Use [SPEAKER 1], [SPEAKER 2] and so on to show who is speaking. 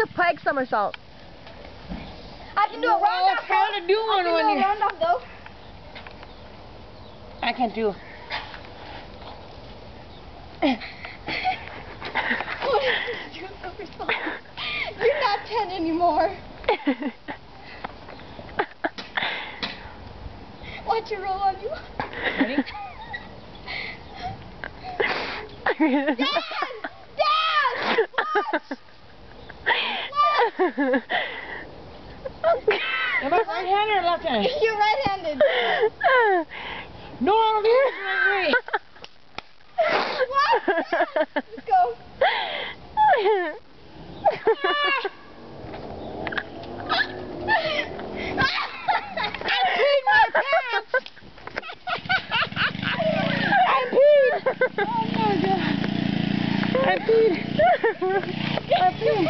[SPEAKER 1] a peg somersault.
[SPEAKER 2] I can do a round off.
[SPEAKER 3] How to do one when you...
[SPEAKER 2] round off though.
[SPEAKER 3] I can't do.
[SPEAKER 2] You're not 10 anymore. Watch it roll on you.
[SPEAKER 3] Ready?
[SPEAKER 2] Dad! Dad! Watch!
[SPEAKER 3] Am I right-handed or left-handed?
[SPEAKER 2] You're right-handed.
[SPEAKER 3] No, I don't do it.
[SPEAKER 2] What? Let's go.
[SPEAKER 3] I peed my pants. I peed. Oh my God. I peed. I peed.